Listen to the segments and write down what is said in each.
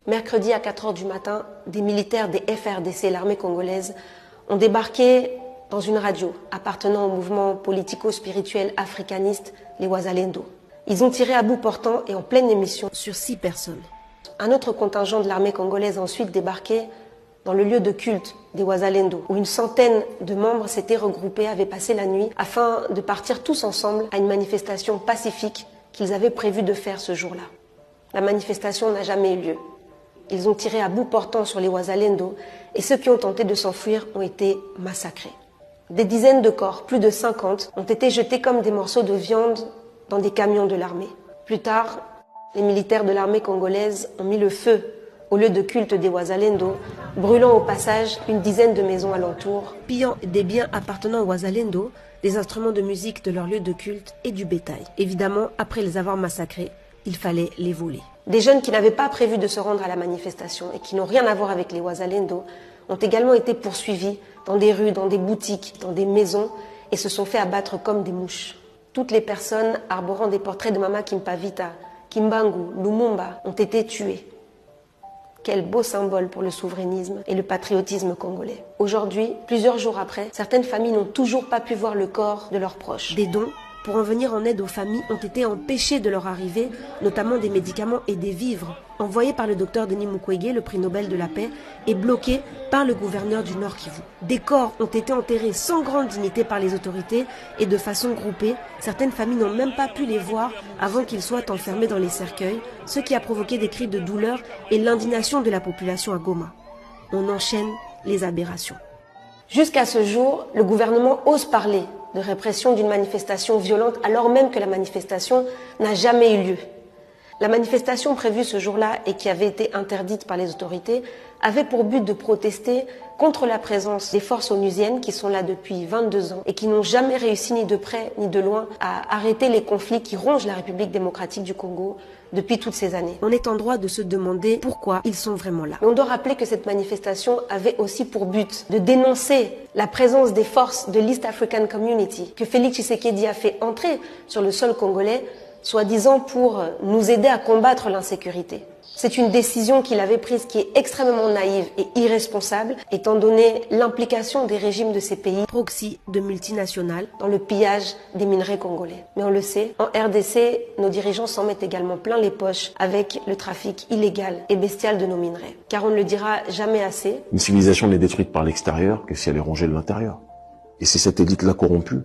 Mercredi à 4 h du matin, des militaires des FRDC, l'armée congolaise, ont débarqué dans une radio appartenant au mouvement politico-spirituel africaniste, les Wazalendo. Ils ont tiré à bout portant et en pleine émission sur 6 personnes. Un autre contingent de l'armée congolaise a ensuite débarqué dans le lieu de culte des Wazalendo, où une centaine de membres s'étaient regroupés, avaient passé la nuit, afin de partir tous ensemble à une manifestation pacifique qu'ils avaient prévu de faire ce jour-là. La manifestation n'a jamais eu lieu. Ils ont tiré à bout portant sur les Wazalendo et ceux qui ont tenté de s'enfuir ont été massacrés. Des dizaines de corps, plus de 50, ont été jetés comme des morceaux de viande dans des camions de l'armée. Plus tard, les militaires de l'armée congolaise ont mis le feu au lieu de culte des Wazalendo, brûlant au passage une dizaine de maisons alentour, pillant des biens appartenant aux Wazalendo, des instruments de musique de leur lieu de culte et du bétail. Évidemment, après les avoir massacrés, il fallait les voler. Des jeunes qui n'avaient pas prévu de se rendre à la manifestation et qui n'ont rien à voir avec les Wazalendo ont également été poursuivis dans des rues, dans des boutiques, dans des maisons et se sont fait abattre comme des mouches. Toutes les personnes arborant des portraits de Mama Kimpavita, Kimbangu, Lumumba ont été tuées. Quel beau symbole pour le souverainisme et le patriotisme congolais. Aujourd'hui, plusieurs jours après, certaines familles n'ont toujours pas pu voir le corps de leurs proches. Des dons pour en venir en aide aux familles ont été empêchés de leur arrivée, notamment des médicaments et des vivres, envoyés par le docteur Denis Mukwege, le prix Nobel de la paix, et bloqués par le gouverneur du Nord Kivu. Des corps ont été enterrés sans grande dignité par les autorités et de façon groupée. Certaines familles n'ont même pas pu les voir avant qu'ils soient enfermés dans les cercueils, ce qui a provoqué des cris de douleur et l'indignation de la population à Goma. On enchaîne les aberrations. Jusqu'à ce jour, le gouvernement ose parler de répression d'une manifestation violente alors même que la manifestation n'a jamais eu lieu. La manifestation prévue ce jour-là et qui avait été interdite par les autorités avait pour but de protester contre la présence des forces onusiennes qui sont là depuis 22 ans et qui n'ont jamais réussi ni de près ni de loin à arrêter les conflits qui rongent la République démocratique du Congo depuis toutes ces années. On est en droit de se demander pourquoi ils sont vraiment là. Et on doit rappeler que cette manifestation avait aussi pour but de dénoncer la présence des forces de l'East African Community que Félix Tshisekedi a fait entrer sur le sol congolais, soi-disant pour nous aider à combattre l'insécurité. C'est une décision qu'il avait prise qui est extrêmement naïve et irresponsable, étant donné l'implication des régimes de ces pays proxy de multinationales dans le pillage des minerais congolais. Mais on le sait, en RDC, nos dirigeants s'en mettent également plein les poches avec le trafic illégal et bestial de nos minerais. Car on ne le dira jamais assez. Une civilisation n'est détruite par l'extérieur que si elle est rongée de l'intérieur. Et c'est cette élite-là corrompue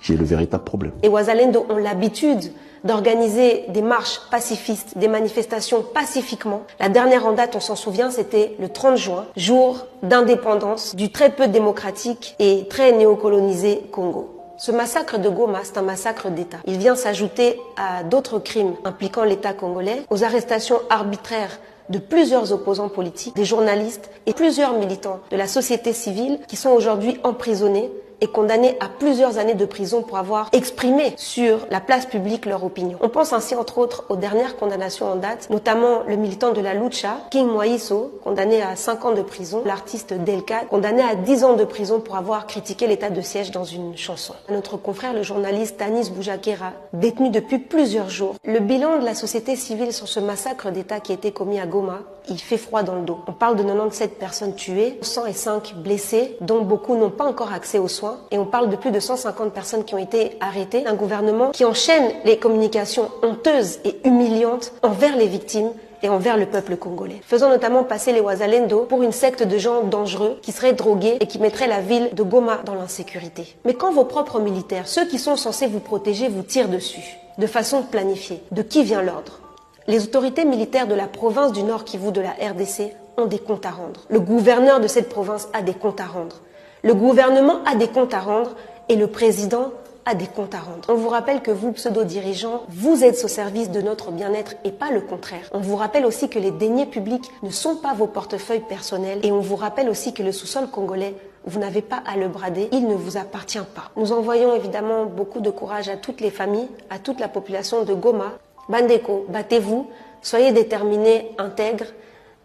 qui est le véritable problème. Les Wazalendo ont l'habitude d'organiser des marches pacifistes, des manifestations pacifiquement. La dernière en date, on s'en souvient, c'était le 30 juin, jour d'indépendance du très peu démocratique et très néocolonisé Congo. Ce massacre de Goma, c'est un massacre d'État. Il vient s'ajouter à d'autres crimes impliquant l'État congolais, aux arrestations arbitraires de plusieurs opposants politiques, des journalistes et plusieurs militants de la société civile qui sont aujourd'hui emprisonnés et condamnés à plusieurs années de prison pour avoir exprimé sur la place publique leur opinion. On pense ainsi entre autres aux dernières condamnations en date, notamment le militant de la lucha, King Moïso, condamné à 5 ans de prison, l'artiste Delka, condamné à 10 ans de prison pour avoir critiqué l'état de siège dans une chanson. Notre confrère, le journaliste Tanis Boujakera, détenu depuis plusieurs jours. Le bilan de la société civile sur ce massacre d'État qui a été commis à Goma, il fait froid dans le dos. On parle de 97 personnes tuées, 105 blessés, dont beaucoup n'ont pas encore accès aux soins. Et on parle de plus de 150 personnes qui ont été arrêtées. Un gouvernement qui enchaîne les communications honteuses et humiliantes envers les victimes et envers le peuple congolais. Faisant notamment passer les Wazalendo pour une secte de gens dangereux qui seraient drogués et qui mettraient la ville de Goma dans l'insécurité. Mais quand vos propres militaires, ceux qui sont censés vous protéger, vous tirent dessus, de façon planifiée, de qui vient l'ordre? Les autorités militaires de la province du Nord Kivu de la RDC ont des comptes à rendre. Le gouverneur de cette province a des comptes à rendre. Le gouvernement a des comptes à rendre et le président a des comptes à rendre. On vous rappelle que vous, pseudo-dirigeants, vous êtes au service de notre bien-être et pas le contraire. On vous rappelle aussi que les deniers publics ne sont pas vos portefeuilles personnels et on vous rappelle aussi que le sous-sol congolais, vous n'avez pas à le brader, il ne vous appartient pas. Nous envoyons évidemment beaucoup de courage à toutes les familles, à toute la population de Goma. Bandeko, battez-vous, soyez déterminés, intègres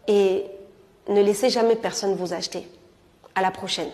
et ne laissez jamais personne vous acheter. À la prochaine.